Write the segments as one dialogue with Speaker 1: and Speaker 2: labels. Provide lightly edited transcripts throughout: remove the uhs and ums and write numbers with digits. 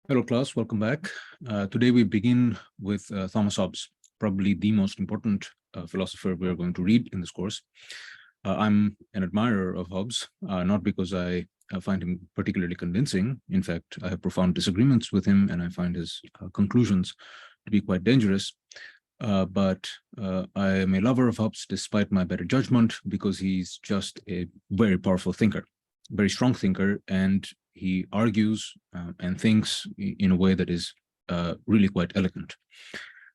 Speaker 1: Hello, class. Welcome back. Today we begin with Thomas Hobbes, probably the most important philosopher we are going to read in this course. I'm an admirer of Hobbes, not because I find him particularly convincing. In fact, I have profound disagreements with him, and I find his conclusions to be quite dangerous. But I am a lover of Hobbes despite my better judgment, because he's just a very powerful thinker, very strong thinker, and he argues and thinks in a way that is really quite elegant.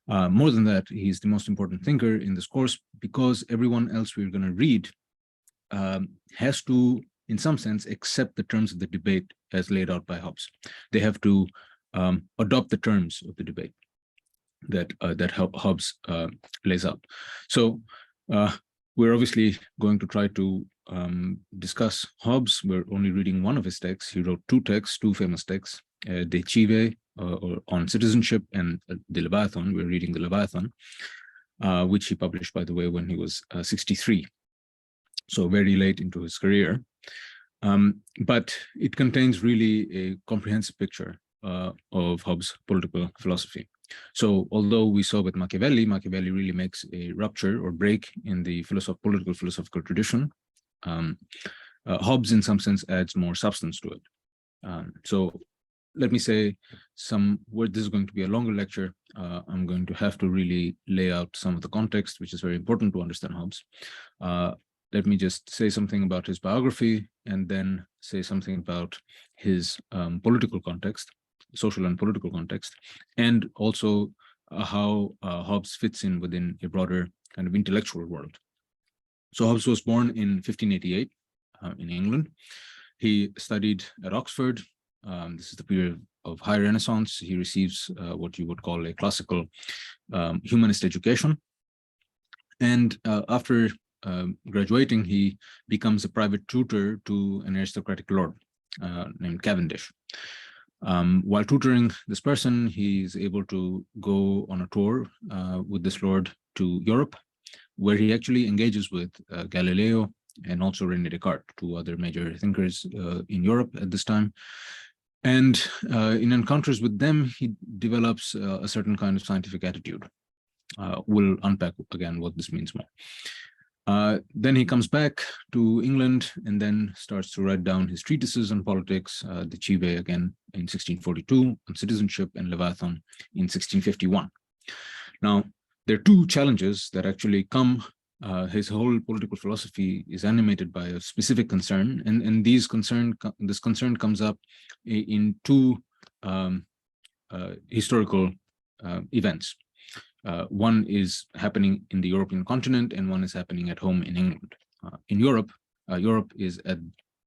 Speaker 1: More than that, he's the most important thinker in this course because everyone else we're going to read has to, in some sense, accept the terms of the debate as laid out by Hobbes. They have to adopt the terms of the debate that Hobbes lays out. So we're obviously going to try to discuss Hobbes. We're only reading one of his texts. He wrote two texts, two famous texts, De Cive, or on citizenship, and the Leviathan. We're reading the Leviathan, which he published, by the way, when he was 63, so very late into his career. But it contains really a comprehensive picture of Hobbes' political philosophy. So although we saw with Machiavelli really makes a rupture or break in the political philosophical tradition, Hobbes in some sense adds more substance to it. So let me say this is going to be a longer lecture. I'm going to have to really lay out some of the context, which is very important to understand Hobbes. Let me just say something about his biography and then say something about his political context, social and political context, and also how Hobbes fits in within a broader kind of intellectual world. So Hobbes was born in 1588 in England. He studied at Oxford. This is the period of high Renaissance. He receives what you would call a classical humanist education. And after graduating, he becomes a private tutor to an aristocratic lord named Cavendish. While tutoring this person, he's able to go on a tour with this lord to Europe, where he actually engages with Galileo and also René Descartes, two other major thinkers in Europe at this time. And in encounters with them, he develops a certain kind of scientific attitude. We'll unpack again what this means more. Then he comes back to England and then starts to write down his treatises on politics, De Cive again in 1642, on citizenship, and Leviathan in 1651. Now, there are two challenges that actually come. His whole political philosophy is animated by a specific concern, and this concern comes up in two historical events. One is happening in the European continent, and one is happening at home in England. In Europe, Europe is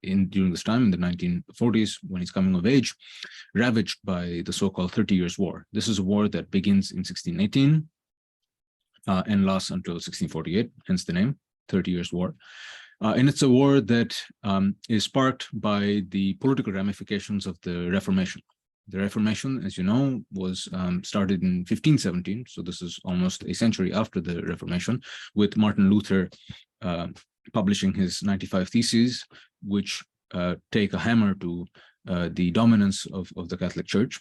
Speaker 1: during this time in the 1940s, when he's coming of age, ravaged by the so-called 30 Years' War. This is a war that begins in 1618 and lasts until 1648, hence the name, 30 Years' War. And it's a war that is sparked by the political ramifications of the Reformation. The Reformation, as you know, was started in 1517, so this is almost a century after the Reformation, with Martin Luther publishing his 95 Theses, which take a hammer to the dominance of the Catholic Church.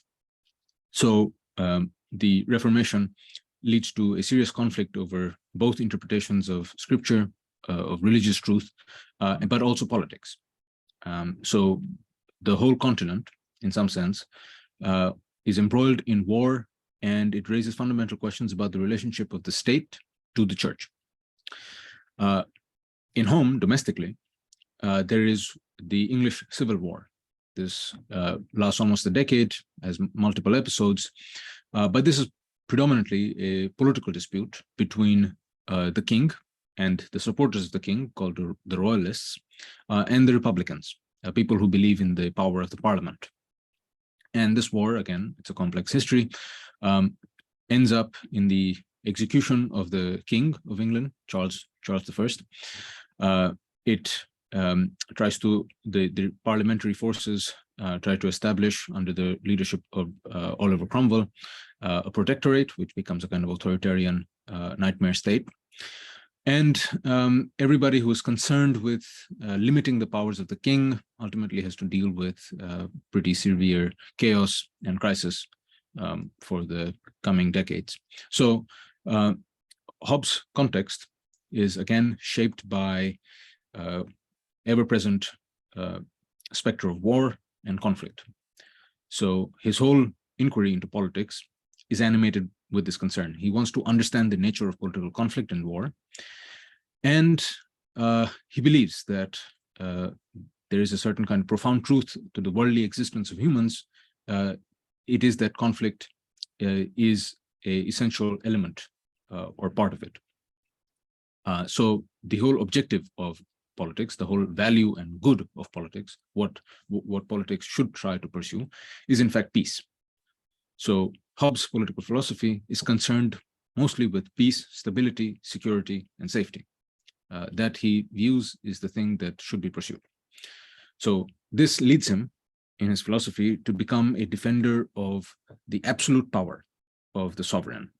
Speaker 1: So the Reformation leads to a serious conflict over both interpretations of scripture, of religious truth, but also politics. So the whole continent, in some sense, is embroiled in war, and it raises fundamental questions about the relationship of the state to the church. In home, domestically, there is the English Civil War. This lasts almost a decade, has multiple episodes, but this is predominantly a political dispute between the king and the supporters of the king, called the Royalists, and the Republicans, people who believe in the power of the parliament. And this war, again, it's a complex history, ends up in the execution of the King of England, Charles I. The parliamentary forces try to establish, under the leadership of Oliver Cromwell, a protectorate, which becomes a kind of authoritarian nightmare state. And everybody who is concerned with limiting the powers of the king ultimately has to deal with pretty severe chaos and crisis for the coming decades. So Hobbes' context is again shaped by ever-present specter of war and conflict. So his whole inquiry into politics is animated with this concern. He wants to understand the nature of political conflict and war. And he believes that there is a certain kind of profound truth to the worldly existence of humans. It is that conflict is an essential element or part of it. So the whole objective of politics, the whole value and good of politics, what politics should try to pursue, is in fact peace. So Hobbes' political philosophy is concerned mostly with peace, stability, security, and safety. That he views is the thing that should be pursued. So this leads him in his philosophy to become a defender of the absolute power of the sovereign.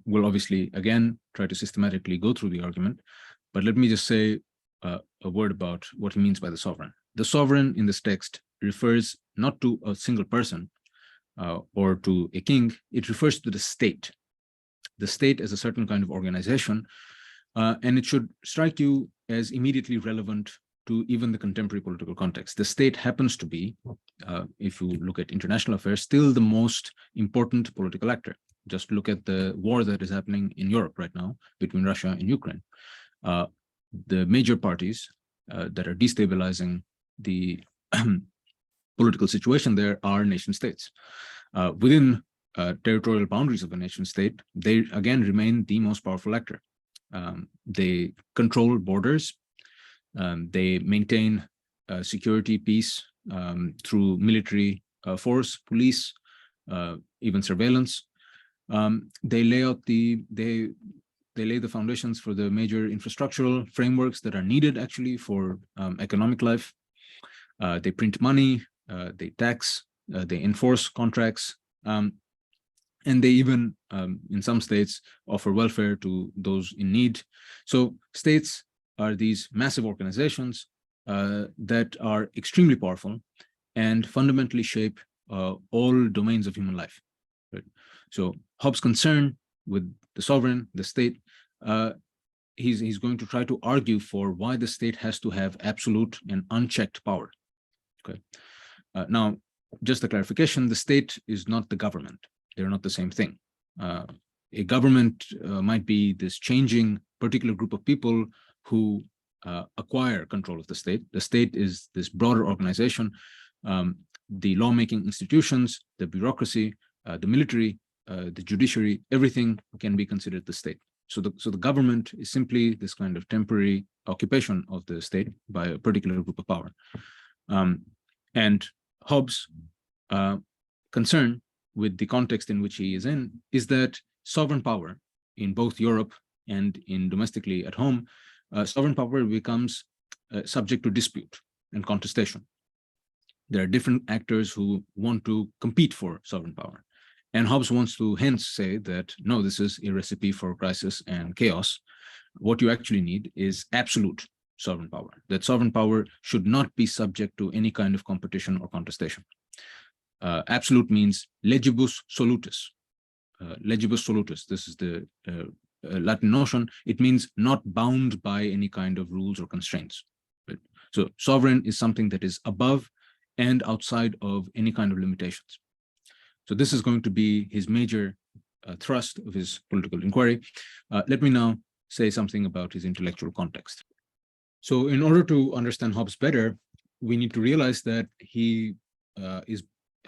Speaker 1: We'll obviously, again, try to systematically go through the argument, but let me just say a word about what he means by the sovereign. The sovereign in this text refers not to a single person or to a king, it refers to the state. The state as a certain kind of organization, and it should strike you as immediately relevant to even the contemporary political context. The state happens to be, if you look at international affairs, still the most important political actor. Just look at the war that is happening in Europe right now between Russia and Ukraine. The major parties that are destabilizing the political situation there are nation states. Within territorial boundaries of a nation state, they again remain the most powerful actor. They control borders. They maintain security, peace through military force, police, even surveillance. They lay the foundations for the major infrastructural frameworks that are needed actually for economic life. They print money, they tax, they enforce contracts, and they even, in some states, offer welfare to those in need. So states are these massive organizations that are extremely powerful and fundamentally shape all domains of human life. Right? So Hobbes' concern with the sovereign, the state, he's going to try to argue for why the state has to have absolute and unchecked power. Okay. Now, just a clarification, the state is not the government. They're not the same thing. A government might be this changing particular group of people who acquire control of the state. The state is this broader organization. The lawmaking institutions, the bureaucracy, the military, the judiciary, everything can be considered the state. So the government is simply this kind of temporary occupation of the state by a particular group of power. And Hobbes' concern with the context in which he is in is that sovereign power in both Europe and in domestically at home, sovereign power becomes subject to dispute and contestation. There are different actors who want to compete for sovereign power. And Hobbes wants to hence say that, no, this is a recipe for crisis and chaos. What you actually need is absolute sovereign power. That sovereign power should not be subject to any kind of competition or contestation. Absolute means legibus solutus. Legibus solutus, this is the Latin notion. It means not bound by any kind of rules or constraints. Right? So sovereign is something that is above and outside of any kind of limitations. So this is going to be his major thrust of his political inquiry. Let me now say something about his intellectual context. So in order to understand Hobbes better, we need to realize that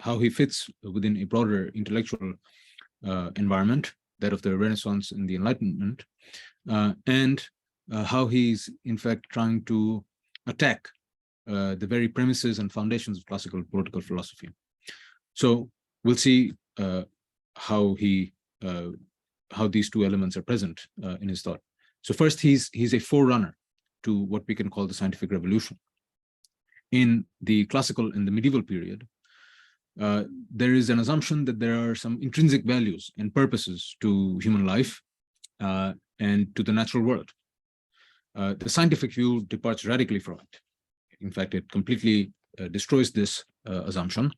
Speaker 1: how he fits within a broader intellectual environment, that of the Renaissance and the Enlightenment, and how he's in fact trying to attack the very premises and foundations of classical political philosophy. So we'll see how these two elements are present in his thought. So first, he's a forerunner to what we can call the scientific revolution. In the classical and the medieval period, there is an assumption that there are some intrinsic values and purposes to human life, and to the natural world. The scientific view departs radically from it. In fact, it completely destroys this assumption.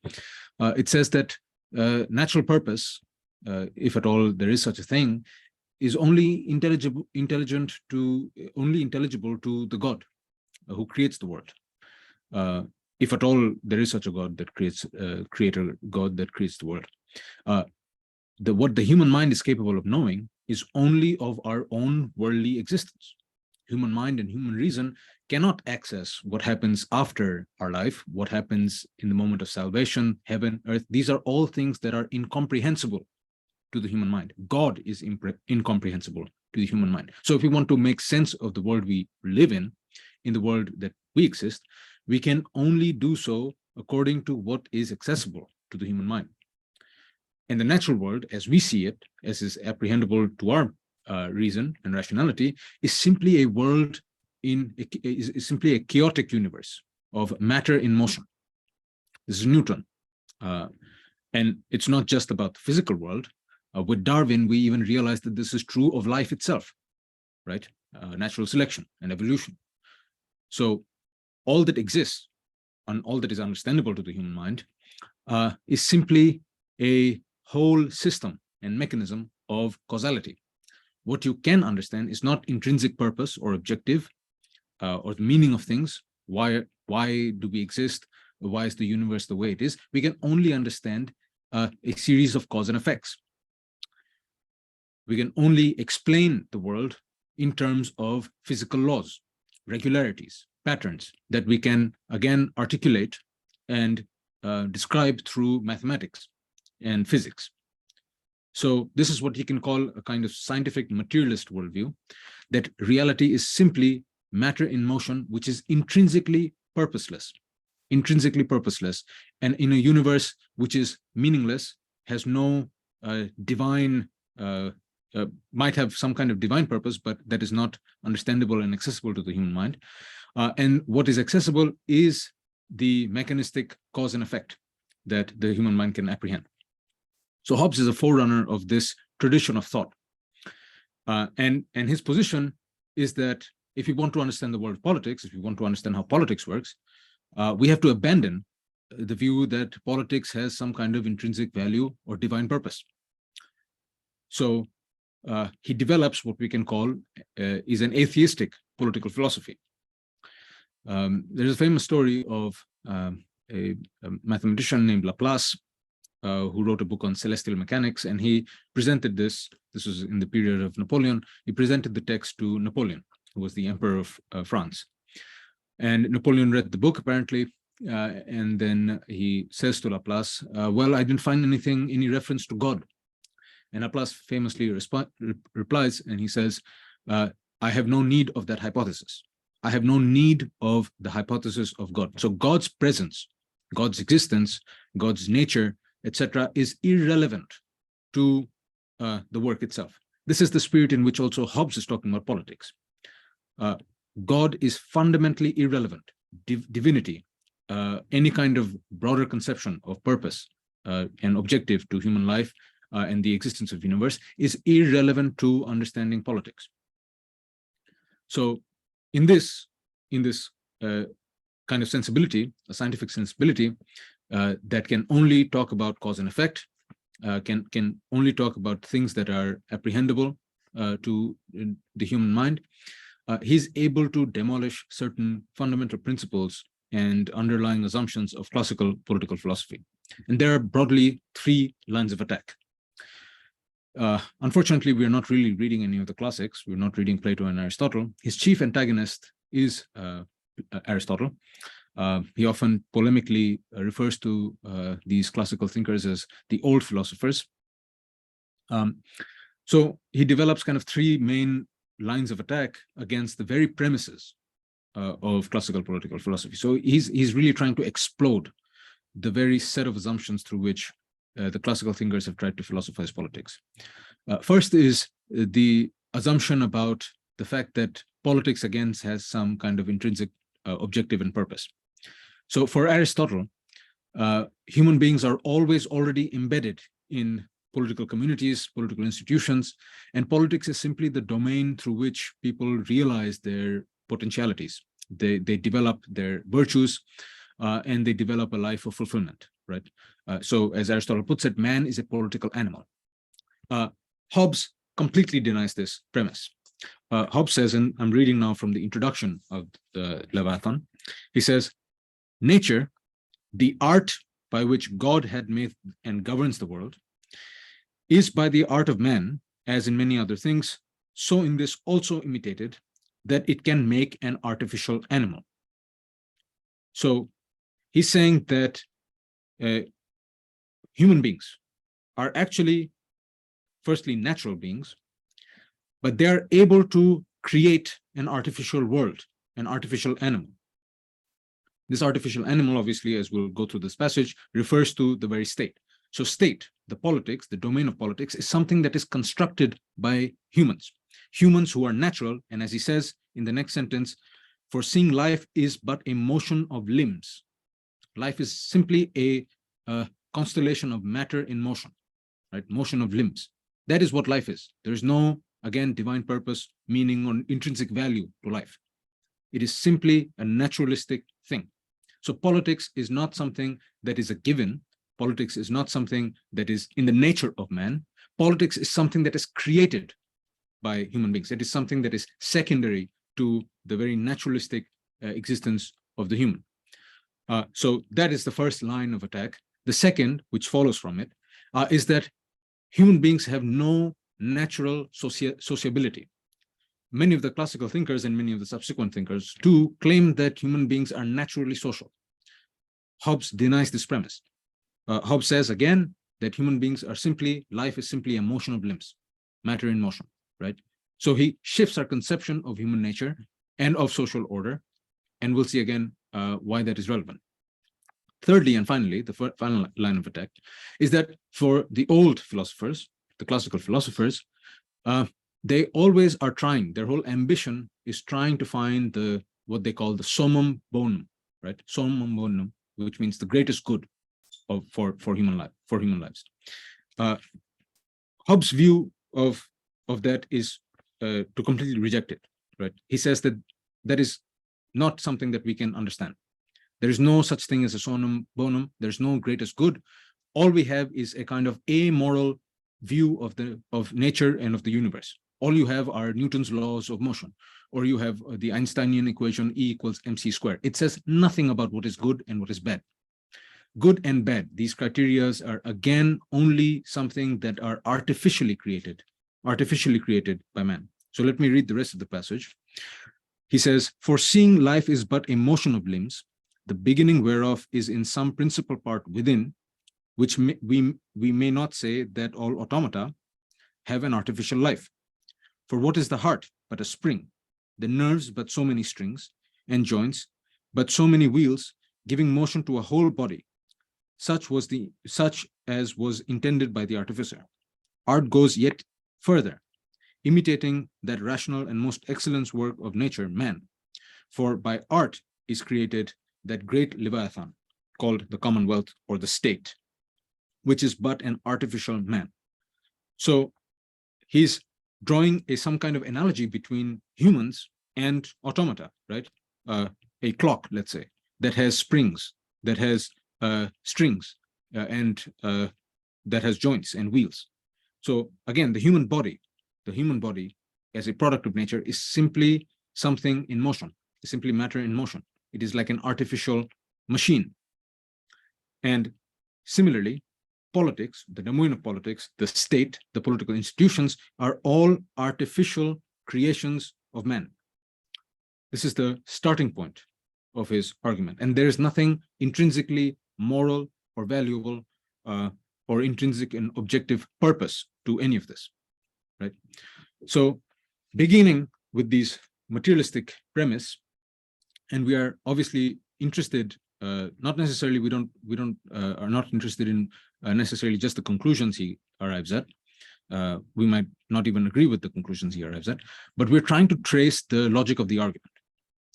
Speaker 1: It says that natural purpose, if at all there is such a thing, is only intelligible to the God who creates the world. If at all there is such a God that creates, creator God that creates the world. What the human mind is capable of knowing is only of our own worldly existence. Human mind and human reason cannot access what happens after our life, what happens in the moment of salvation, heaven, earth. These are all things that are incomprehensible to the human mind. God is incomprehensible to the human mind. So if we want to make sense of the world we live in the world that we exist, we can only do so according to what is accessible to the human mind. And the natural world, as we see it, as is apprehendable to our reason and rationality, is simply a world is simply a chaotic universe of matter in motion. This is Newton. And it's not just about the physical world. With Darwin, we even realized that this is true of life itself, right? Natural selection and evolution. So all that exists and all that is understandable to the human mind is simply a whole system and mechanism of causality. What you can understand is not intrinsic purpose or objective or the meaning of things. Why do we exist? Why is the universe the way it is? We can only understand a series of cause and effects. We can only explain the world in terms of physical laws, regularities, patterns that we can again articulate and describe through mathematics and physics. So this is what you can call a kind of scientific materialist worldview, that reality is simply matter in motion, which is intrinsically purposeless, and in a universe which is meaningless, has no divine, might have some kind of divine purpose, but that is not understandable and accessible to the human mind. And what is accessible is the mechanistic cause and effect that the human mind can apprehend. So Hobbes is a forerunner of this tradition of thought. And his position is that if we want to understand the world of politics, if we want to understand how politics works, we have to abandon the view that politics has some kind of intrinsic value or divine purpose. So he develops what we can call is an atheistic political philosophy. There's a famous story of a mathematician named Laplace, who wrote a book on celestial mechanics, and he presented this was in the period of Napoleon, he presented the text to Napoleon, who was the emperor of France. And Napoleon read the book, apparently, and then he says to Laplace, well, I didn't find any reference to God. And Laplace famously replies, and he says, I have no need of that hypothesis. I have no need of the hypothesis of God. So God's presence, God's existence, God's nature, etc., is irrelevant to the work itself. This is the spirit in which also Hobbes is talking about politics. God is fundamentally irrelevant. Divinity, any kind of broader conception of purpose and objective to human life and the existence of the universe is irrelevant to understanding politics. So in this kind of sensibility, a scientific sensibility that can only talk about cause and effect, can only talk about things that are apprehendable to the human mind, he's able to demolish certain fundamental principles and underlying assumptions of classical political philosophy. And there are broadly three lines of attack. Unfortunately, we are not really reading any of the classics. We're not reading Plato and Aristotle. His chief antagonist is Aristotle. He often polemically refers to these classical thinkers as the old philosophers. So he develops kind of three main lines of attack against the very premises of classical political philosophy. So he's really trying to explode the very set of assumptions through which the classical thinkers have tried to philosophize politics. First is the assumption about the fact that politics, again, has some kind of intrinsic objective and purpose. So for Aristotle, human beings are always already embedded in political communities, political institutions, and politics is simply the domain through which people realize their potentialities. They develop their virtues, and they develop a life of fulfillment, right? So as Aristotle puts it, man is a political animal. Hobbes completely denies this premise. Hobbes says, and I'm reading now from the introduction of the Leviathan, he says, nature, the art by which God had made and governs the world, is by the art of man, as in many other things, so in this also imitated, that it can make an artificial animal. So he's saying that human beings are actually, firstly, natural beings, but they are able to create an artificial world, an artificial animal. This artificial animal, obviously, as we'll go through this passage, refers to the very state. So state, the politics, the domain of politics, is something that is constructed by humans. Humans who are natural, and as he says in the next sentence, for seeing life is but a motion of limbs. Life is simply a constellation of matter in motion, right? Motion of limbs. That is what life is. There is no, again, divine purpose, meaning, or intrinsic value to life. It is simply a naturalistic thing. So politics is not something that is a given. Politics is not something that is in the nature of man. Politics is something that is created by human beings. It is something that is secondary to the very naturalistic existence of the human. So that is the first line of attack. The second, which follows from it, is that human beings have no natural sociability. Many of the classical thinkers and many of the subsequent thinkers too claim that human beings are naturally social. Hobbes denies this premise. Hobbes says again that human beings are simply, life is simply a motion of limbs, matter in motion, right? So he shifts our conception of human nature and of social order, and we'll see again why that is relevant. Thirdly, and finally, the final line of attack is that for the old philosophers, the classical philosophers, they always are trying, their whole ambition is trying to find the what they call the summum bonum, right? Summum bonum, which means the greatest good for human lives. Hobbes' view of that is to completely reject it, right? He says that that is not something that we can understand. There is no such thing as a summum bonum. There's no greatest good. All we have is a kind of amoral view of nature and of the universe. All you have are Newton's laws of motion, or you have the Einsteinian equation E equals mc squared. It says nothing about what is good and what is bad. Good and bad, these criteria are again only something that are artificially created by man. So let me read the rest of the passage. He says, for seeing life is but a motion of limbs, the beginning whereof is in some principal part within, which we may not say that all automata have an artificial life. For what is the heart but a spring, the nerves but so many strings, and joints but so many wheels, giving motion to a whole body, such as was intended by the artificer. Art goes yet further, imitating that rational and most excellent work of nature, man. For by art is created that great Leviathan, called the commonwealth or the state, which is but an artificial man. So he's drawing some kind of analogy between humans and automata, right? A clock, let's say, that has springs, that has strings, and that has joints and wheels. So again, the human body as a product of nature is simply something in motion, it's simply matter in motion. It is like an artificial machine. And similarly, politics, the domain of politics, the state, the political institutions are all artificial creations of man. This is the starting point of his argument. And there is nothing intrinsically moral or valuable or intrinsic and objective purpose to any of this, right? So beginning with these materialistic premise, and we are obviously interested, not necessarily, are not interested in necessarily just the conclusions he arrives at. We might not even agree with the conclusions he arrives at, but we're trying to trace the logic of the argument,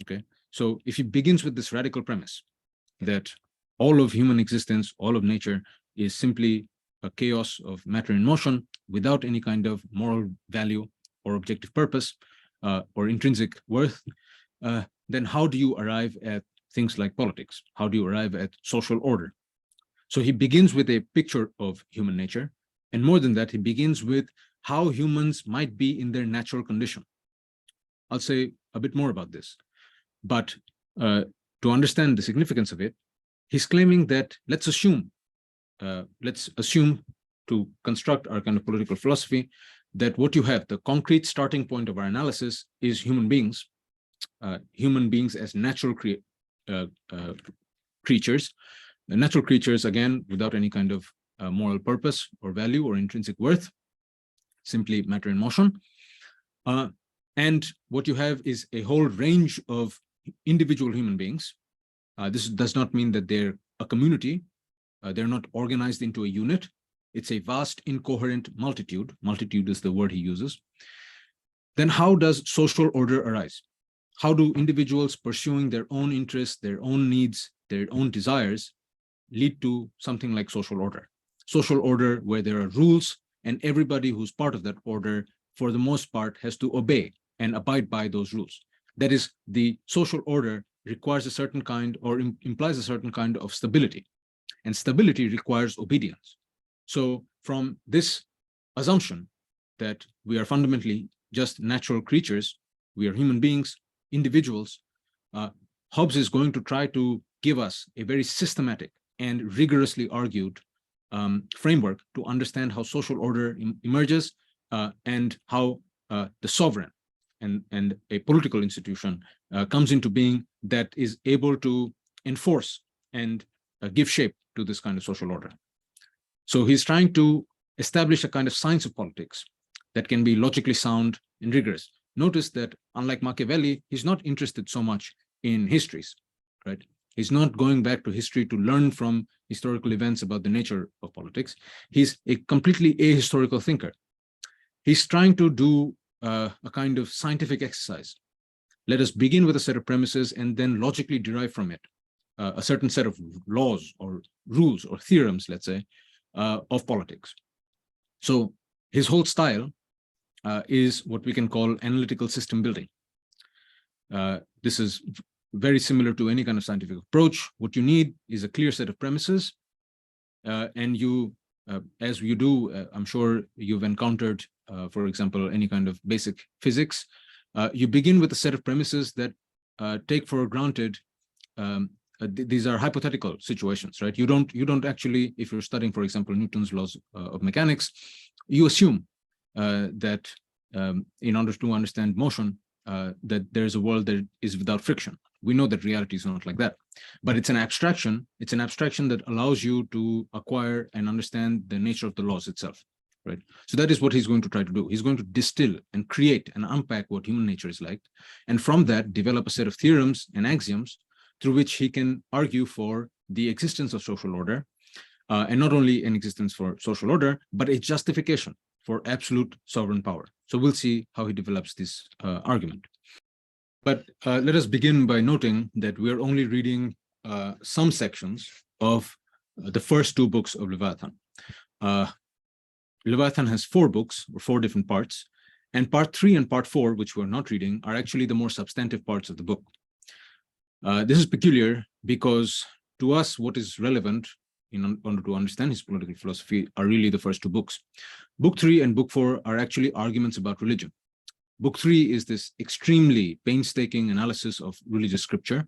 Speaker 1: okay? So if he begins with this radical premise that all of human existence, all of nature is simply a chaos of matter in motion without any kind of moral value or objective purpose or intrinsic worth, then how do you arrive at things like politics? How do you arrive at social order? So he begins with a picture of human nature. And more than that, he begins with how humans might be in their natural condition. I'll say a bit more about this. But to understand the significance of it, he's claiming that let's assume to construct our kind of political philosophy that what you have, the concrete starting point of our analysis is human beings as natural creatures, natural creatures, again, without any kind of moral purpose or value or intrinsic worth, simply matter in motion. And what you have is a whole range of individual human beings. This does not mean that they're a community. They're not organized into a unit. It's a vast, incoherent multitude. Multitude is the word he uses. Then how does social order arise? How do individuals pursuing their own interests, their own needs, their own desires lead to something like social order? Social order where there are rules and everybody who's part of that order, for the most part, has to obey and abide by those rules. That is, the social order requires a certain kind or implies a certain kind of stability, and stability requires obedience. So from this assumption that we are fundamentally just natural creatures, we are human beings, individuals, Hobbes is going to try to give us a very systematic and rigorously argued framework to understand how social order emerges and how the sovereign and a political institution comes into being that is able to enforce and give shape to this kind of social order. So he's trying to establish a kind of science of politics that can be logically sound and rigorous. Notice that unlike Machiavelli, he's not interested so much in histories, right? He's not going back to history to learn from historical events about the nature of politics. He's a completely ahistorical thinker. He's trying to do a kind of scientific exercise. Let us begin with a set of premises and then logically derive from it a certain set of laws or rules or theorems, let's say, of politics. So his whole style is what we can call analytical system building. This is very similar to any kind of scientific approach. What you need is a clear set of premises, and you, as you do, I'm sure you've encountered, for example, any kind of basic physics. You begin with a set of premises that take for granted these are hypothetical situations, right? You don't actually, if you're studying, for example, Newton's laws of mechanics, you assume that in order to understand motion, that there's a world that is without friction. We know that reality is not like that, but it's an abstraction. It's an abstraction that allows you to acquire and understand the nature of the laws itself, right? So that is what he's going to try to do. He's going to distill and create and unpack what human nature is like, and from that develop a set of theorems and axioms through which he can argue for the existence of social order, and not only an existence for social order, but a justification for absolute sovereign power. So we'll see how he develops this argument. But let us begin by noting that we are only reading some sections of the first two books of Leviathan. Leviathan has 4 books, or 4 different parts, and part 3 and part 4, which we're not reading, are actually the more substantive parts of the book. This is peculiar because to us, what is relevant in order to understand his political philosophy are really the first 2 books. Book 3 and book 4 are actually arguments about religion. Book 3 is this extremely painstaking analysis of religious scripture.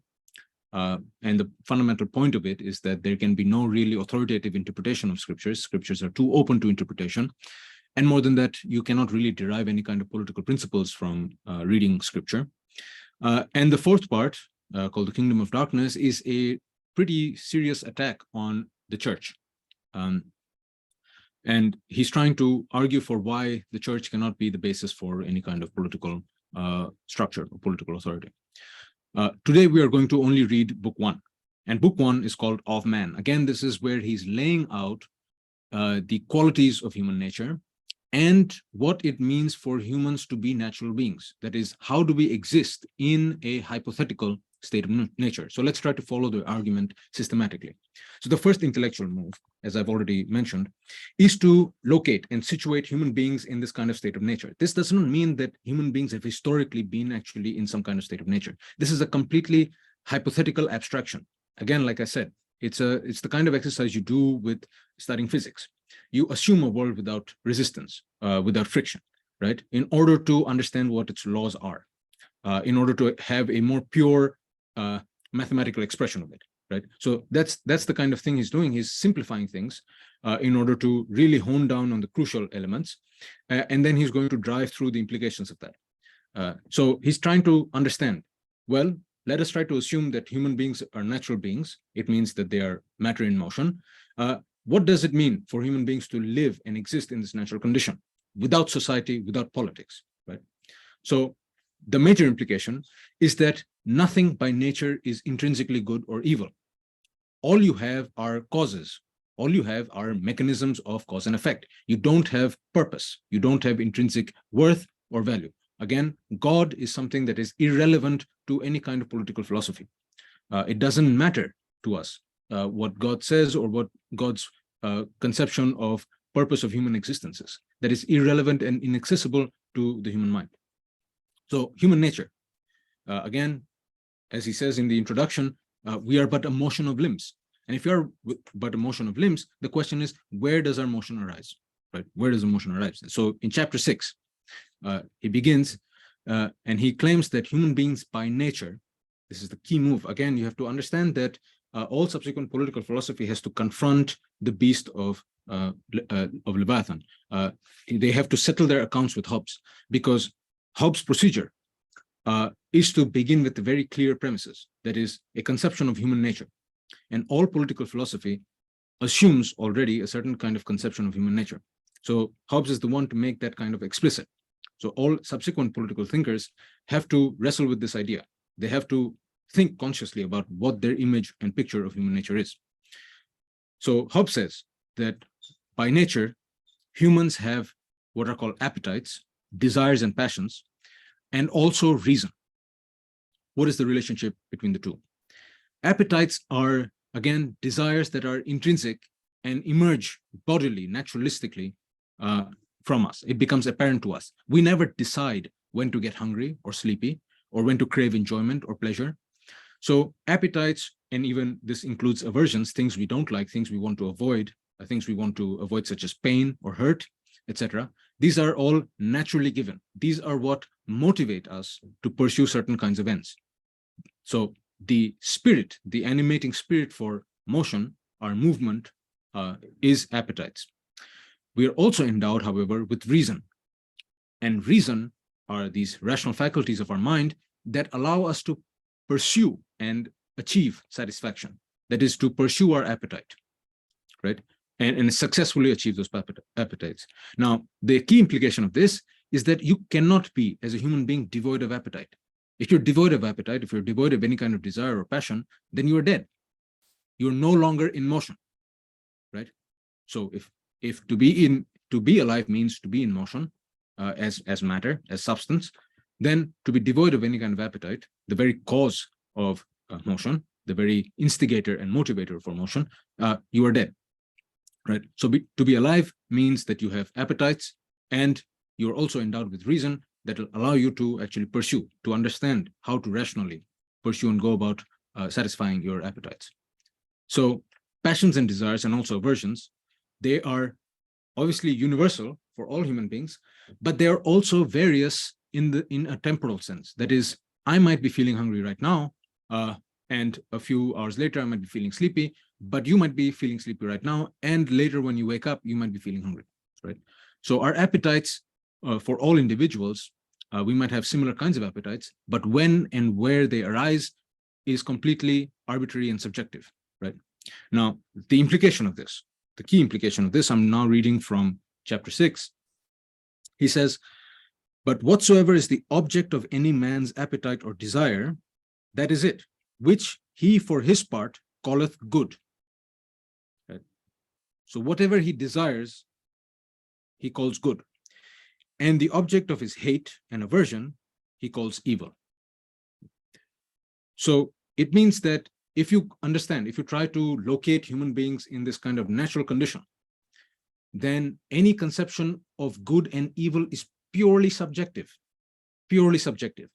Speaker 1: And the fundamental point of it is that there can be no really authoritative interpretation of scriptures. Scriptures are too open to interpretation. And more than that, you cannot really derive any kind of political principles from reading scripture. And the 4th part, called the Kingdom of Darkness, is a pretty serious attack on the church. And he's trying to argue for why the church cannot be the basis for any kind of political structure or political authority. Today, we are going to only read book 1. And book 1 is called Of Man. Again, this is where he's laying out the qualities of human nature and what it means for humans to be natural beings. That is, how do we exist in a hypothetical state of nature? So let's try to follow the argument systematically. So the first intellectual move, as I've already mentioned, is to locate and situate human beings in this kind of state of nature. This does not mean that human beings have historically been actually in some kind of state of nature. This is a completely hypothetical abstraction. Again, like I said, it's the kind of exercise you do with studying physics. You assume a world without resistance, without friction, right? In order to understand what its laws are, in order to have a more pure mathematical expression of it, right? So that's the kind of thing he's doing. He's simplifying things in order to really hone down on the crucial elements, and then he's going to drive through the implications of that. So he's trying to understand, well, let us try to assume that human beings are natural beings. It means that they are matter in motion. What does it mean for human beings to live and exist in this natural condition without society, without politics, right? So the major implication is that nothing by nature is intrinsically good or evil. All you have are causes. All you have are mechanisms of cause and effect. You don't have purpose. You don't have intrinsic worth or value. Again, God is something that is irrelevant to any kind of political philosophy. It doesn't matter to us what God says or what God's conception of purpose of human existence is. That is irrelevant and inaccessible to the human mind. So human nature, again, as he says in the introduction, we are but a motion of limbs. And if you're but a motion of limbs, the question is, where does our motion arise, right? Where does the motion arise? So in chapter 6, he begins and he claims that human beings by nature, this is the key move. Again, you have to understand that all subsequent political philosophy has to confront the beast of Leviathan. They have to settle their accounts with Hobbes, because Hobbes' procedure is to begin with the very clear premises, that is, a conception of human nature. And all political philosophy assumes already a certain kind of conception of human nature. So Hobbes is the one to make that kind of explicit. So all subsequent political thinkers have to wrestle with this idea. They have to think consciously about what their image and picture of human nature is. So Hobbes says that by nature, humans have what are called appetites, desires and passions, and also reason. What is the relationship between the two? Appetites are, again, desires that are intrinsic and emerge bodily, naturalistically from us. It becomes apparent to us. We never decide when to get hungry or sleepy, or when to crave enjoyment or pleasure. So appetites, and even this includes aversions, things we don't like, things we want to avoid, such as pain or hurt, etc. These are all naturally given. These are what motivate us to pursue certain kinds of ends. So the spirit, the animating spirit for motion, our movement, is appetites. We are also endowed, however, with reason. And reason are these rational faculties of our mind that allow us to pursue and achieve satisfaction. That is, to pursue our appetite, right? And successfully achieve those appetites. Now, the key implication of this is that you cannot be, as a human being, devoid of appetite. If you're devoid of appetite, if you're devoid of any kind of desire or passion, then you are dead. You're no longer in motion, right? So if to be alive means to be in motion, as matter, as substance, then to be devoid of any kind of appetite, the very cause of motion, the very instigator and motivator for motion, you are dead, right? So to be alive means that you have appetites, and you're also endowed with reason that will allow you to actually pursue, to understand how to rationally pursue and go about satisfying your appetites. So passions and desires, and also aversions, they are obviously universal for all human beings, but they are also various in a temporal sense. That is, I might be feeling hungry right now, and a few hours later I might be feeling sleepy, but you might be feeling sleepy right now, and later when you wake up, you might be feeling hungry, right? So our appetites for all individuals, we might have similar kinds of appetites, but when and where they arise is completely arbitrary and subjective, right? Now, the implication of this, the key implication of this, I'm now reading from chapter 6. He says, "But whatsoever is the object of any man's appetite or desire, that is it, which he for his part calleth good." Right? So whatever he desires, he calls good. And the object of his hate and aversion, he calls evil. So it means that if you understand, if you try to locate human beings in this kind of natural condition, then any conception of good and evil is purely subjective, purely subjective.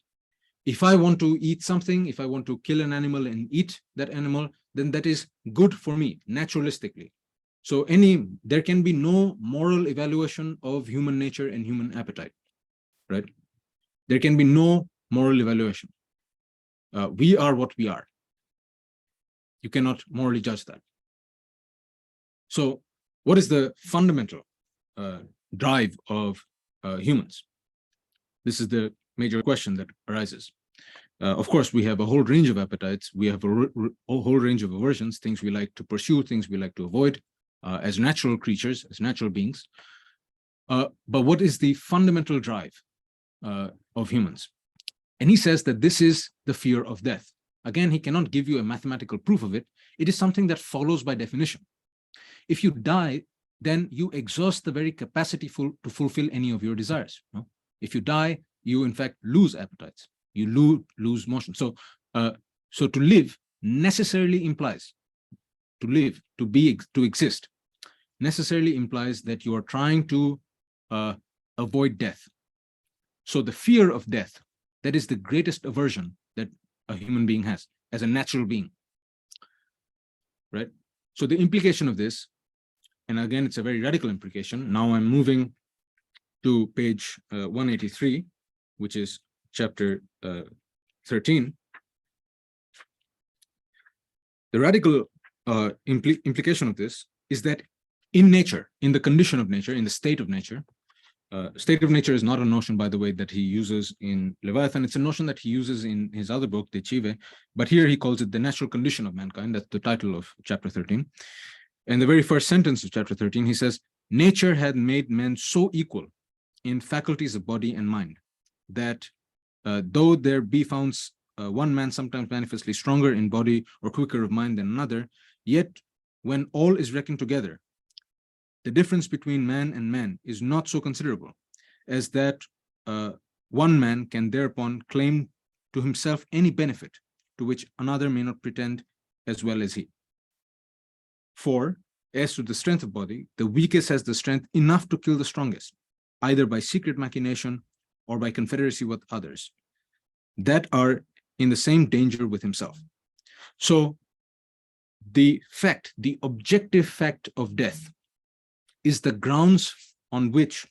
Speaker 1: If I want to eat something, if I want to kill an animal and eat that animal, then that is good for me, naturalistically. So there can be no moral evaluation of human nature and human appetite, right? There can be no moral evaluation. We are what we are. You cannot morally judge that. So what is the fundamental drive of humans? This is the major question that arises. Of course, we have a whole range of appetites. We have a whole range of aversions, things we like to pursue, things we like to avoid as natural creatures, as natural beings. But what is the fundamental drive of humans? And he says that this is the fear of death. Again, he cannot give you a mathematical proof of it. It is something that follows by definition. If you die, then you exhaust the very capacity to fulfill any of your desires. No? If you die, you in fact lose appetites. You lose motion. So to live necessarily implies, to exist, necessarily implies that you are trying to avoid death. So the fear of death, that is the greatest aversion that a human being has as a natural being, right? So the implication of this, and again, it's a very radical implication. Now I'm moving to page 183, which is chapter 13. The radical implication of this is that in nature, in the condition of nature, in the state of nature, state of nature is not a notion, by the way, that he uses in Leviathan. It's a notion that he uses in his other book, De Cive, but here he calls it the natural condition of mankind. That's the title of chapter 13. In the very first sentence of chapter 13, he says, nature had made men so equal in faculties of body and mind that though there be found one man sometimes manifestly stronger in body or quicker of mind than another, yet when all is reckoned together, the difference between man and man is not so considerable as that one man can thereupon claim to himself any benefit to which another may not pretend as well as he. For, as to the strength of body, the weakest has the strength enough to kill the strongest, either by secret machination or by confederacy with others that are in the same danger with himself. So the objective fact of death is the grounds on which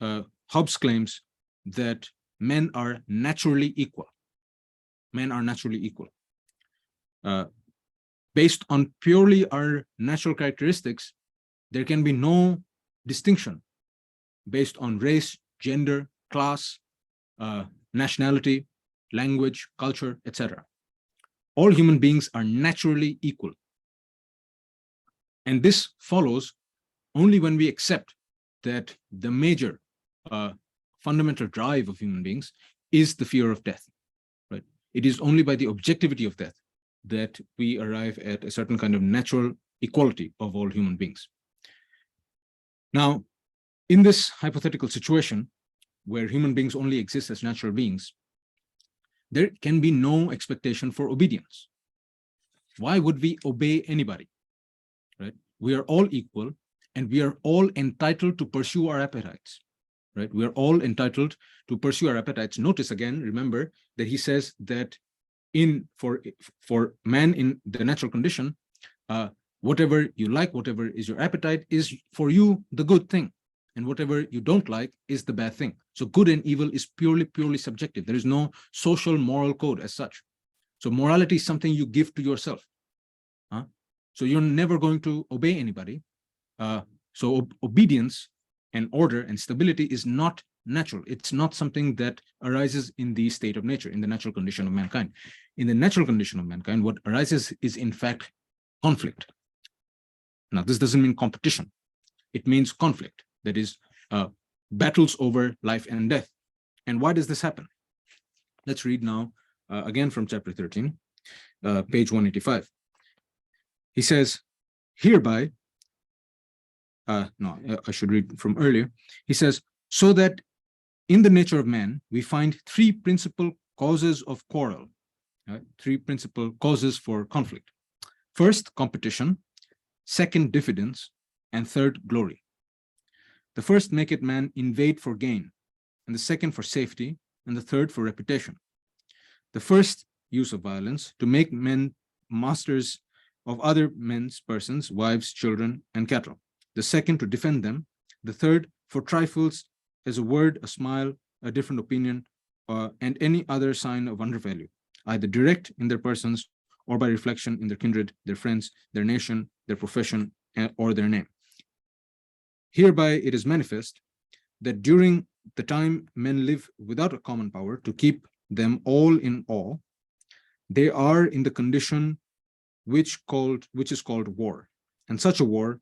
Speaker 1: Hobbes claims that men are naturally equal. Men are naturally equal. Based on purely our natural characteristics, there can be no distinction based on race, gender, class, nationality, language, culture, etc. All human beings are naturally equal. And this follows only when we accept that the major fundamental drive of human beings is the fear of death, right? It is only by the objectivity of death that we arrive at a certain kind of natural equality of all human beings. Now, in this hypothetical situation, where human beings only exist as natural beings, there can be no expectation for obedience. Why would we obey anybody, right? We are all equal, and we are all entitled to pursue our appetites, right? We are all entitled to pursue our appetites. Notice again, remember that he says that for man in the natural condition, whatever you like, whatever is your appetite, is for you the good thing, and whatever you don't like is the bad thing. So good and evil is purely subjective. There is no social moral code as such. So morality is something you give to yourself. So you're never going to obey anybody. So obedience and order and stability is not natural. It's not something that arises in the state of nature, in the natural condition of mankind. In the natural condition of mankind, what arises is in fact conflict. Now, this doesn't mean competition. It means conflict, that is, battles over life and death. And why does this happen? Let's read now, again from chapter 13, page 185. He says, hereby, I should read from earlier. He says, so that in the nature of man, we find three principal causes of quarrel, Three principal causes for conflict. First, competition. Second, diffidence. And third, glory. The first maketh man invade for gain, and the second for safety, and the third for reputation. The first, use of violence, to make men masters of other men's persons, wives, children, and cattle. The second, to defend them. The third, for trifles, as a word, a smile, a different opinion, and any other sign of undervalue, either direct in their persons or by reflection in their kindred, their friends, their nation, their profession, or their name. Hereby it is manifest that during the time men live without a common power to keep them all in awe, they are in the condition which is called war, and such a war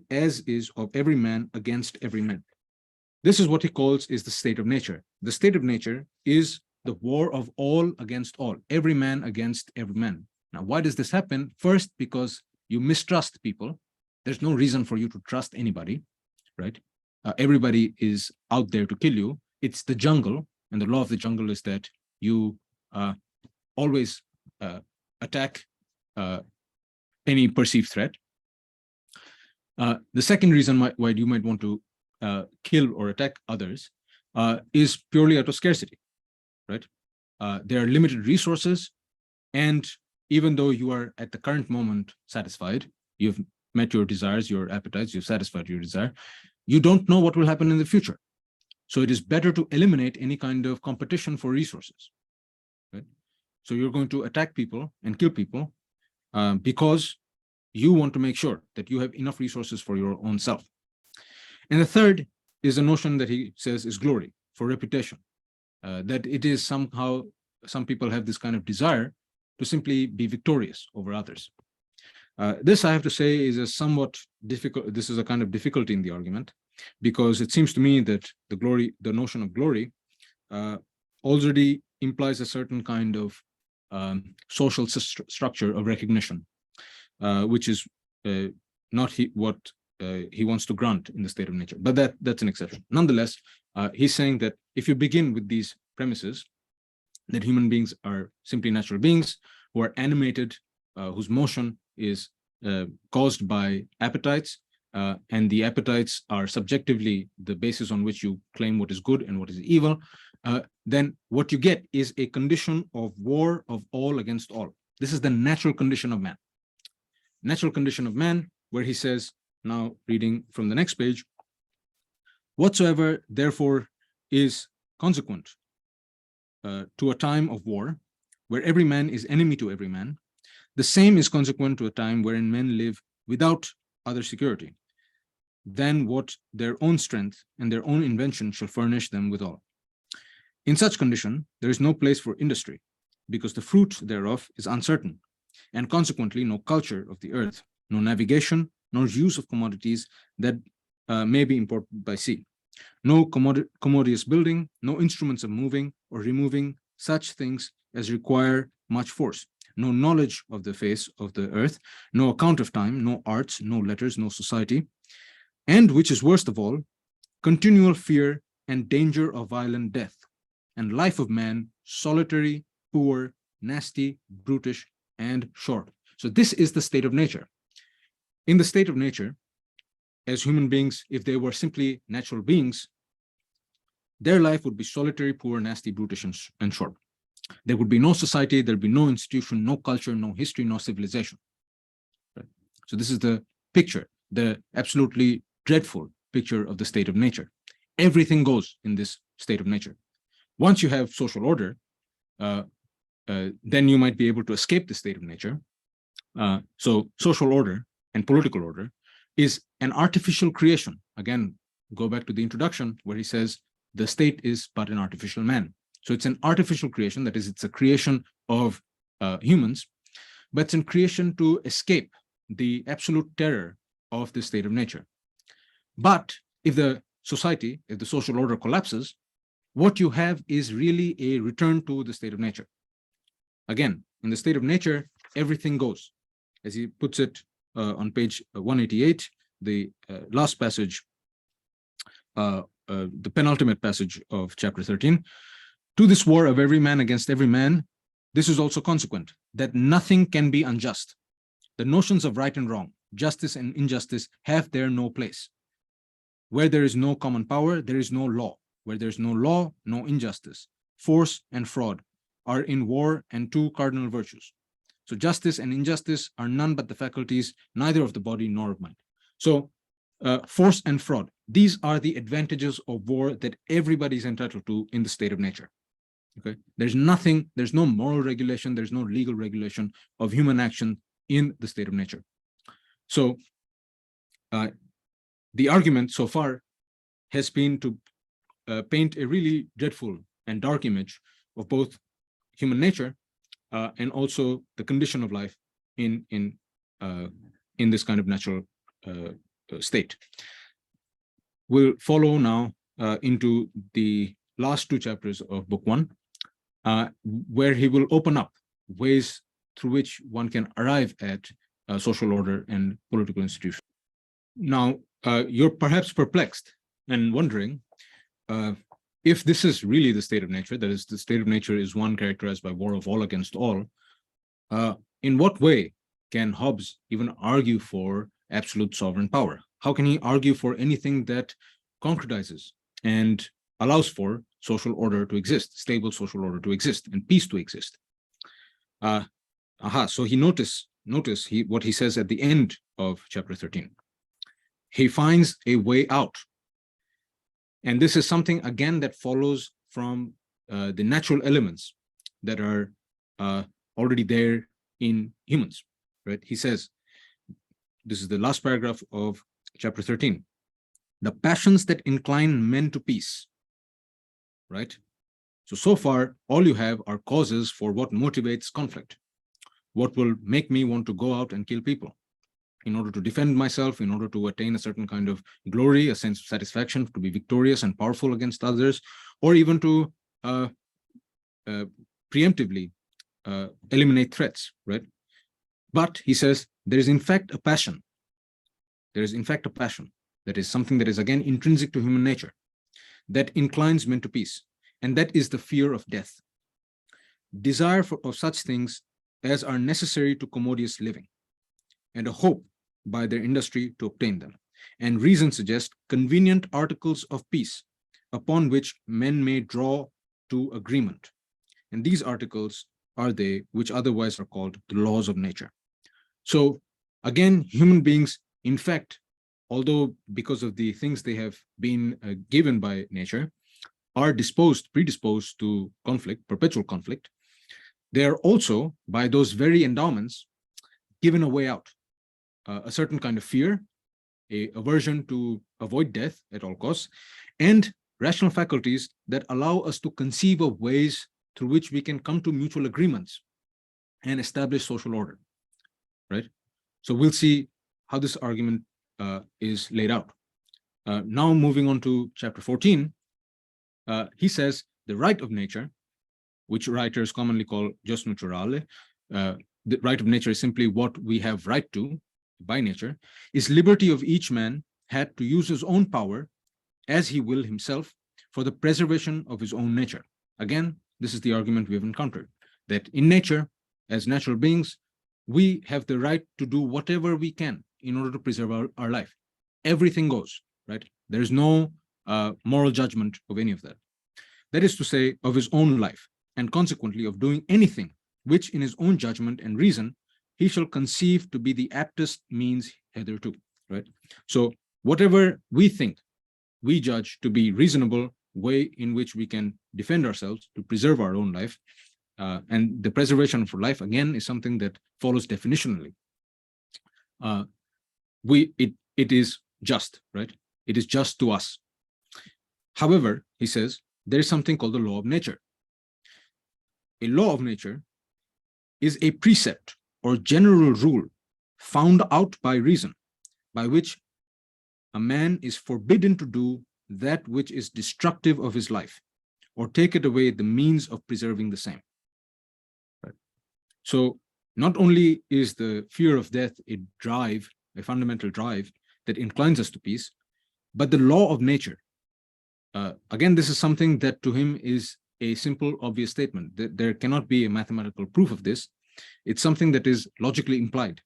Speaker 1: as is of every man against every man. This is what he calls is the state of nature. The state of nature is the war of all against all, every man against every man. Now, why does this happen? First, because you mistrust people. There's no reason for you to trust anybody, right? Everybody is out there to kill you. It's the jungle, and the law of the jungle is that you always attack any perceived threat. The second reason why you might want to kill or attack others is purely out of scarcity, right? There are limited resources, and even though you are at the current moment satisfied, you've met your desires, your appetites, you've satisfied your desire, you don't know what will happen in the future. So it is better to eliminate any kind of competition for resources, right? So you're going to attack people and kill people because you want to make sure that you have enough resources for your own self. And the third is a notion that he says is glory, for reputation, that it is somehow, some people have this kind of desire to simply be victorious over others. This, I have to say, is a somewhat difficult, this is a kind of difficulty in the argument, because it seems to me that the notion of glory already implies a certain kind of social structure of recognition, which is not what he wants to grant in the state of nature, but that's an exception. Nonetheless, he's saying that if you begin with these premises, that human beings are simply natural beings who are animated, whose motion is caused by appetites, and the appetites are subjectively the basis on which you claim what is good and what is evil, then what you get is a condition of war of all against all. This is the natural condition of man. Natural condition of man, where he says, now reading from the next page, whatsoever therefore is consequent to a time of war, where every man is enemy to every man, the same is consequent to a time wherein men live without other security than what their own strength and their own invention shall furnish them withal. In such condition, there is no place for industry, because the fruit thereof is uncertain, and consequently no culture of the earth, no navigation, nor use of commodities that may be imported by sea, no commodious building, no instruments of moving or removing such things as require much force, no knowledge of the face of the earth, no account of time, no arts, no letters, no society, and which is worst of all, continual fear and danger of violent death, and life of man solitary, poor, nasty, brutish, and short. So this is the state of nature. In the state of nature, as human beings, if they were simply natural beings, their life would be solitary, poor, nasty, brutish, and short. There would be no society, there'd be no institution, no culture, no history, no civilization. Right? So this is the picture, the absolutely dreadful picture of the state of nature. Everything goes in this state of nature. Once you have social order, then you might be able to escape the state of nature. So social order and political order is an artificial creation. Again, go back to the introduction where he says the state is but an artificial man. So it's an artificial creation, that is, it's a creation of humans, but it's a creation to escape the absolute terror of the state of nature. But if the society, if the social order collapses, what you have is really a return to the state of nature. Again, in the state of nature, everything goes. As he puts it on page 188, the last passage, the penultimate passage of chapter 13, to this war of every man against every man, this is also consequent, that nothing can be unjust. The notions of right and wrong, justice and injustice have there no place. Where there is no common power, there is no law. Where there is no law, no injustice. Force and fraud are in war and two cardinal virtues. So justice and injustice are none but the faculties, neither of the body nor of mind. So force and fraud, these are the advantages of war that everybody is entitled to in the state of nature. Okay, there's no moral regulation, there's no legal regulation of human action in the state of nature. So the argument so far has been to paint a really dreadful and dark image of both human nature and also the condition of life in this kind of natural state. We'll follow now into the last two chapters of book 1, where he will open up ways through which one can arrive at social order and political institutions. Now, you're perhaps perplexed and wondering if this is really the state of nature, that is, the state of nature is one characterized by war of all against all, in what way can Hobbes even argue for absolute sovereign power? How can he argue for anything that concretizes and allows for social order to exist, stable social order to exist, and peace to exist? So notice what he says at the end of chapter 13. He finds a way out. And this is something, again, that follows from the natural elements that are already there in humans, right? He says, this is the last paragraph of chapter 13, the passions that incline men to peace, right? So far, all you have are causes for what motivates conflict, what will make me want to go out and kill people in order to defend myself, in order to attain a certain kind of glory, a sense of satisfaction, to be victorious and powerful against others, or even to preemptively eliminate threats, right? But he says, there is in fact a passion. There is in fact a passion that is something that is, again, intrinsic to human nature, that inclines men to peace, and that is the fear of death. Desire of such things as are necessary to commodious living, and a hope by their industry to obtain them. And reason suggests convenient articles of peace upon which men may draw to agreement. And these articles are they which otherwise are called the laws of nature. So again, human beings, in fact, although because of the things they have been given by nature, are predisposed to conflict, perpetual conflict, they are also, by those very endowments, given a way out. A certain kind of fear, a aversion to avoid death at all costs, and rational faculties that allow us to conceive of ways through which we can come to mutual agreements and establish social order, right? So we'll see how this argument is laid out. Now moving on to chapter 14, he says the right of nature, which writers commonly call jus naturale, the right of nature is simply what we have right to by nature, is liberty of each man had to use his own power as he will himself for the preservation of his own nature. Again, this is the argument we have encountered, that in nature, as natural beings, we have the right to do whatever we can in order to preserve our life. Everything goes, right? There is no moral judgment of any of that. That is to say, of his own life, and consequently of doing anything which in his own judgment and reason he shall conceive to be the aptest means hitherto, right? So whatever we think, we judge to be reasonable way in which we can defend ourselves to preserve our own life, and the preservation of life, again, is something that follows definitionally. It is just, right? It is just to us. However, he says, there is something called the law of nature. A law of nature is a precept or general rule found out by reason, by which a man is forbidden to do that which is destructive of his life, or taketh away the means of preserving the same. Right? So not only is the fear of death a drive, a fundamental drive that inclines us to peace, but the law of nature, again, this is something that to him is a simple, obvious statement. There cannot be a mathematical proof of this. It's something that is logically implied.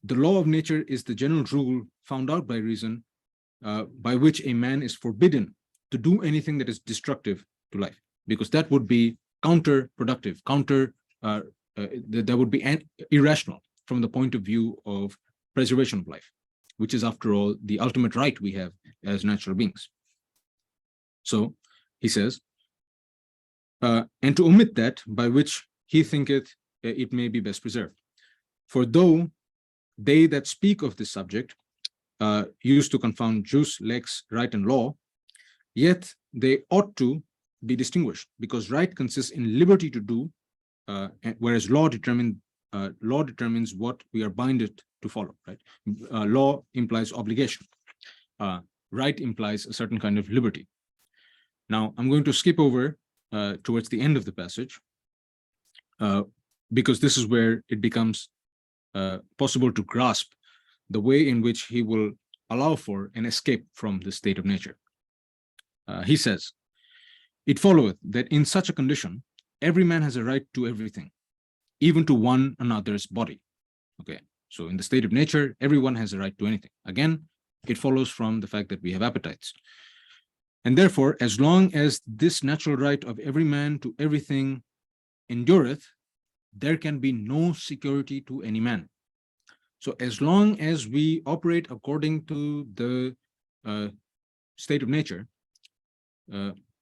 Speaker 1: The law of nature is the general rule found out by reason by which a man is forbidden to do anything that is destructive to life, because that would be counterproductive, that would be irrational from the point of view of preservation of life, which is, after all, the ultimate right we have as natural beings. So he says, and to omit that by which he thinketh it may be best preserved. For though they that speak of this subject used to confound jus, lex, right, and law, yet they ought to be distinguished, because right consists in liberty to do, whereas law determines what we are binded to follow. Right? Law implies obligation. Right implies a certain kind of liberty. Now, I'm going to skip over towards the end of the passage, because this is where it becomes possible to grasp the way in which he will allow for an escape from the state of nature. He says, "It followeth that in such a condition, every man has a right to everything, even to one another's body." Okay, so in the state of nature, everyone has a right to anything. Again, it follows from the fact that we have appetites. And therefore, as long as this natural right of every man to everything endureth, there can be no security to any man. So as long as we operate according to the state of nature,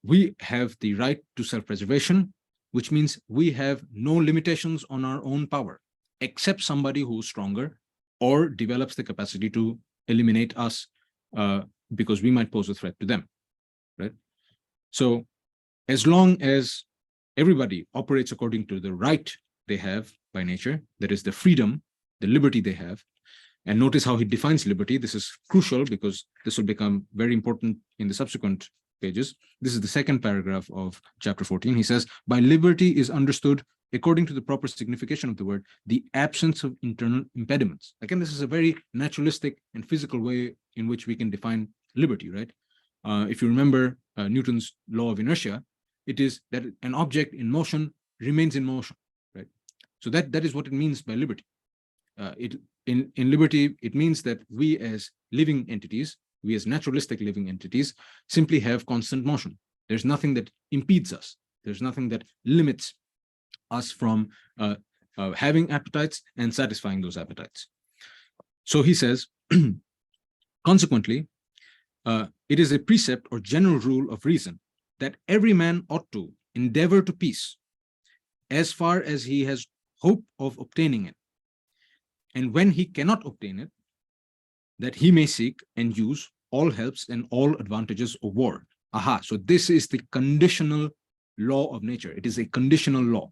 Speaker 1: we have the right to self-preservation, which means we have no limitations on our own power, except somebody who's stronger or develops the capacity to eliminate us because we might pose a threat to them, right? So as long as everybody operates according to the right they have by nature, that is the freedom, the liberty they have, and notice how he defines liberty. This is crucial because this will become very important in the subsequent pages. This is the second paragraph of chapter 14. He says, by liberty is understood, according to the proper signification of the word, the absence of internal impediments. Again, this is a very naturalistic and physical way in which we can define liberty, right? If you remember Newton's law of inertia, it is that an object in motion remains in motion, right? So that is what it means by liberty. In liberty, it means that we as living entities, we as naturalistic living entities, simply have constant motion. There's nothing that impedes us. There's nothing that limits us from having appetites and satisfying those appetites. So he says, consequently, it is a precept or general rule of reason that every man ought to endeavor to peace as far as he has hope of obtaining it. And when he cannot obtain it, that he may seek and use all helps and all advantages of war. Aha, so this is the conditional law of nature. It is a conditional law.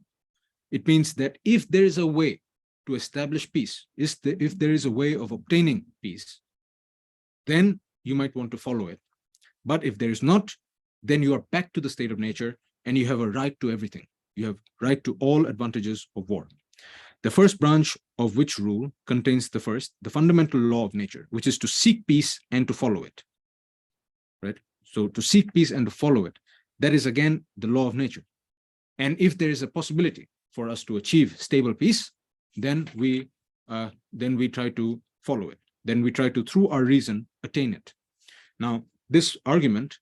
Speaker 1: It means that if there is a way to establish peace, if there is a way of obtaining peace, then you might want to follow it. But if there is not, then you are back to the state of nature and you have a right to everything. You have right to all advantages of war. The first branch of which rule contains the fundamental law of nature, which is to seek peace and to follow it, right? So to seek peace and to follow it, that is again the law of nature. And if there is a possibility for us to achieve stable peace, then we try to follow it. Then we try to, through our reason, attain it. Now, this argument,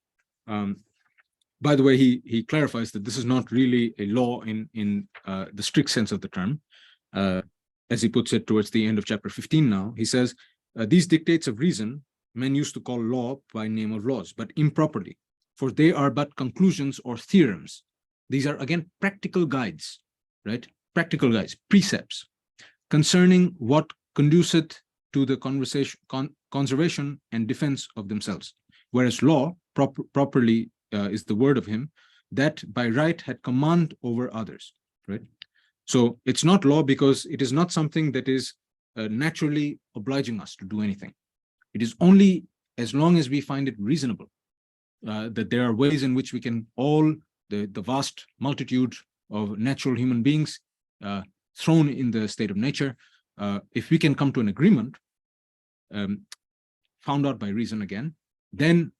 Speaker 1: by the way, he clarifies that this is not really a law in the strict sense of the term. As he puts it towards the end of chapter 15 now, he says, these dictates of reason men used to call law by name of laws, but improperly, for they are but conclusions or theorems. These are, again, practical guides, right? Practical guides, precepts, concerning what conduceth to the conservation and defense of themselves. Whereas law, properly is the word of him, that by right had command over others, right? So it's not law because it is not something that is naturally obliging us to do anything. It is only as long as we find it reasonable that there are ways in which we can the vast multitude of natural human beings thrown in the state of nature, if we can come to an agreement, found out by reason again, then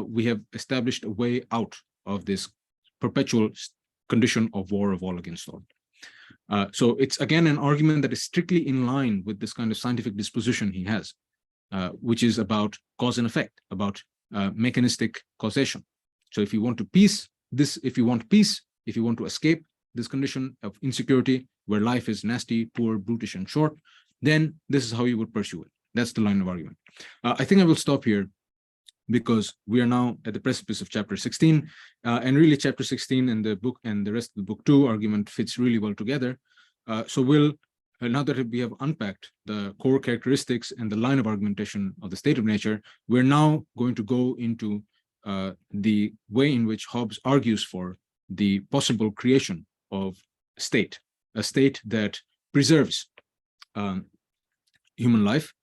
Speaker 1: we have established a way out of this perpetual condition of war of all against all. So it's again an argument that is strictly in line with this kind of scientific disposition he has, which is about cause and effect, about mechanistic causation. So if you want peace, if you want to escape this condition of insecurity where life is nasty, poor, brutish, and short, then this is how you would pursue it. That's the line of argument. I think I will stop here because we are now at the precipice of chapter 16, and really chapter 16 and the book and the rest of the book 2 argument fits really well together. So we'll, now that we have unpacked the core characteristics and the line of argumentation of the state of nature, we're now going to go into the way in which Hobbes argues for the possible creation of a state that preserves human life.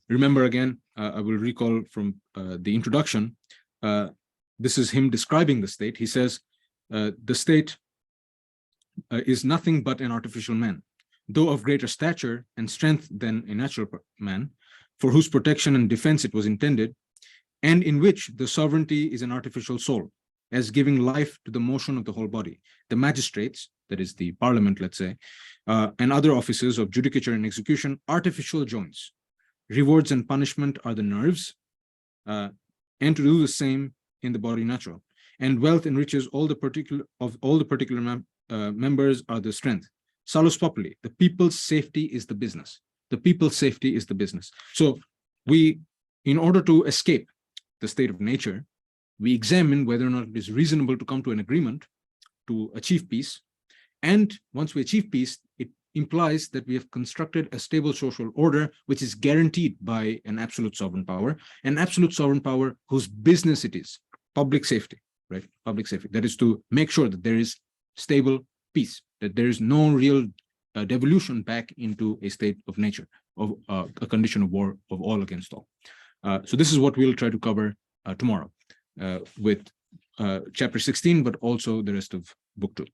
Speaker 1: Remember again, I will recall from the introduction, this is him describing the state. He says, the state is nothing but an artificial man, though of greater stature and strength than a natural man, for whose protection and defense it was intended, and in which the sovereignty is an artificial soul, as giving life to the motion of the whole body. The magistrates, that is the parliament, let's say, and other offices of judicature and execution, artificial joints. Rewards and punishment are the nerves, and to do the same in the body natural. And wealth enriches all the particular members are the strength. Salus populi, the people's safety is the business. The people's safety is the business. So we, in order to escape the state of nature, we examine whether or not it is reasonable to come to an agreement to achieve peace. And once we achieve peace, it implies that we have constructed a stable social order, which is guaranteed by an absolute sovereign power whose business it is, public safety, right? Public safety. That is to make sure that there is stable peace, that there is no real devolution back into a state of nature, of a condition of war of all against all. So this is what we'll try to cover tomorrow with chapter 16, but also the rest of book 2.